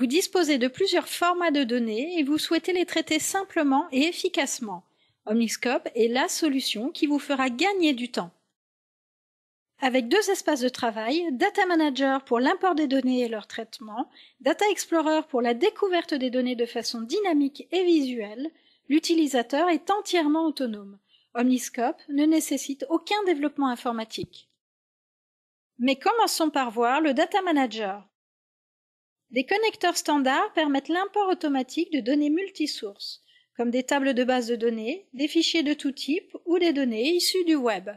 Vous disposez de plusieurs formats de données et vous souhaitez les traiter simplement et efficacement. Omniscope est la solution qui vous fera gagner du temps. Avec 2 espaces de travail, Data Manager pour l'import des données et leur traitement, Data Explorer pour la découverte des données de façon dynamique et visuelle, l'utilisateur est entièrement autonome. Omniscope ne nécessite aucun développement informatique. Mais commençons par voir le Data Manager. Des connecteurs standards permettent l'import automatique de données multisources, comme des tables de base de données, des fichiers de tout type ou des données issues du web.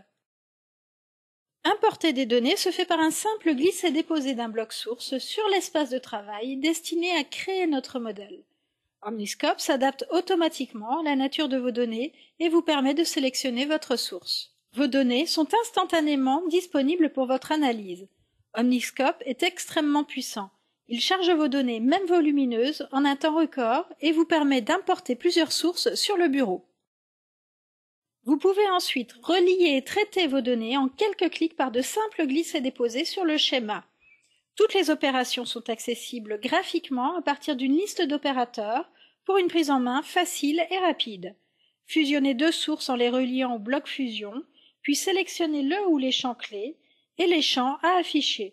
Importer des données se fait par un simple glisser-déposer d'un bloc source sur l'espace de travail destiné à créer notre modèle. Omniscope s'adapte automatiquement à la nature de vos données et vous permet de sélectionner votre source. Vos données sont instantanément disponibles pour votre analyse. Omniscope est extrêmement puissant. Il charge vos données, même volumineuses, en un temps record et vous permet d'importer plusieurs sources sur le bureau. Vous pouvez ensuite relier et traiter vos données en quelques clics par de simples glisser-déposer sur le schéma. Toutes les opérations sont accessibles graphiquement à partir d'une liste d'opérateurs pour une prise en main facile et rapide. Fusionnez 2 sources en les reliant au bloc fusion, puis sélectionnez le ou les champs clés et les champs à afficher.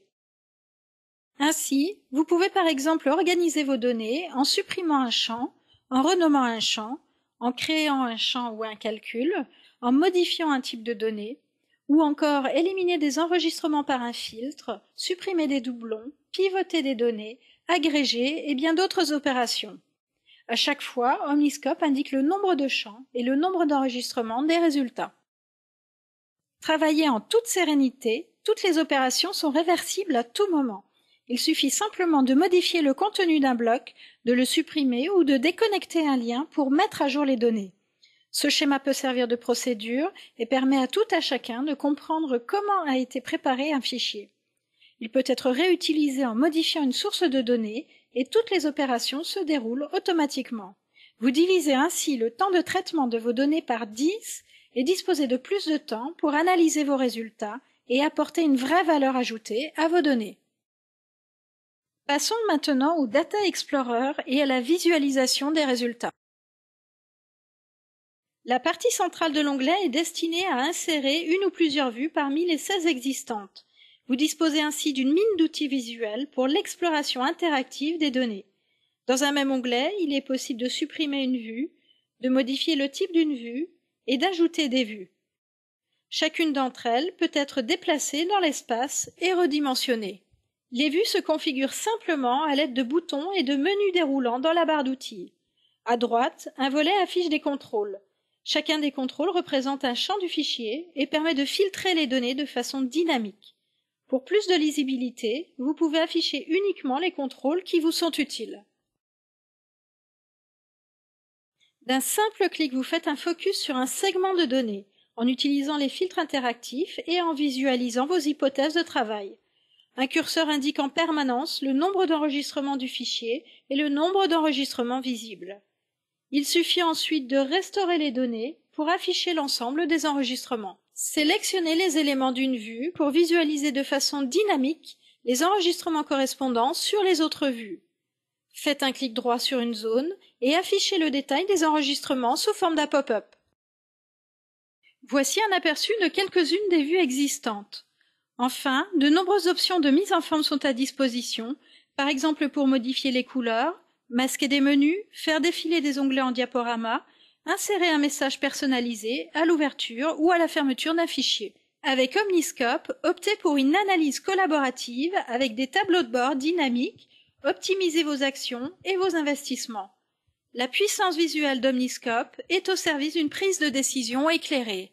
Ainsi, vous pouvez par exemple organiser vos données en supprimant un champ, en renommant un champ, en créant un champ ou un calcul, en modifiant un type de données, ou encore éliminer des enregistrements par un filtre, supprimer des doublons, pivoter des données, agréger et bien d'autres opérations. À chaque fois, Omniscope indique le nombre de champs et le nombre d'enregistrements des résultats. Travaillez en toute sérénité, toutes les opérations sont réversibles à tout moment. Il suffit simplement de modifier le contenu d'un bloc, de le supprimer ou de déconnecter un lien pour mettre à jour les données. Ce schéma peut servir de procédure et permet à tout à chacun de comprendre comment a été préparé un fichier. Il peut être réutilisé en modifiant une source de données et toutes les opérations se déroulent automatiquement. Vous divisez ainsi le temps de traitement de vos données par 10 et disposez de plus de temps pour analyser vos résultats et apporter une vraie valeur ajoutée à vos données. Passons maintenant au Data Explorer et à la visualisation des résultats. La partie centrale de l'onglet est destinée à insérer une ou plusieurs vues parmi les 16 existantes. Vous disposez ainsi d'une mine d'outils visuels pour l'exploration interactive des données. Dans un même onglet, il est possible de supprimer une vue, de modifier le type d'une vue et d'ajouter des vues. Chacune d'entre elles peut être déplacée dans l'espace et redimensionnée. Les vues se configurent simplement à l'aide de boutons et de menus déroulants dans la barre d'outils. À droite, un volet affiche des contrôles. Chacun des contrôles représente un champ du fichier et permet de filtrer les données de façon dynamique. Pour plus de lisibilité, vous pouvez afficher uniquement les contrôles qui vous sont utiles. D'un simple clic, vous faites un focus sur un segment de données, en utilisant les filtres interactifs et en visualisant vos hypothèses de travail. Un curseur indique en permanence le nombre d'enregistrements du fichier et le nombre d'enregistrements visibles. Il suffit ensuite de restaurer les données pour afficher l'ensemble des enregistrements. Sélectionnez les éléments d'une vue pour visualiser de façon dynamique les enregistrements correspondants sur les autres vues. Faites un clic droit sur une zone et affichez le détail des enregistrements sous forme d'un pop-up. Voici un aperçu de quelques-unes des vues existantes. Enfin, de nombreuses options de mise en forme sont à disposition, par exemple pour modifier les couleurs, masquer des menus, faire défiler des onglets en diaporama, insérer un message personnalisé à l'ouverture ou à la fermeture d'un fichier. Avec Omniscope, optez pour une analyse collaborative avec des tableaux de bord dynamiques, optimisez vos actions et vos investissements. La puissance visuelle d'Omniscope est au service d'une prise de décision éclairée.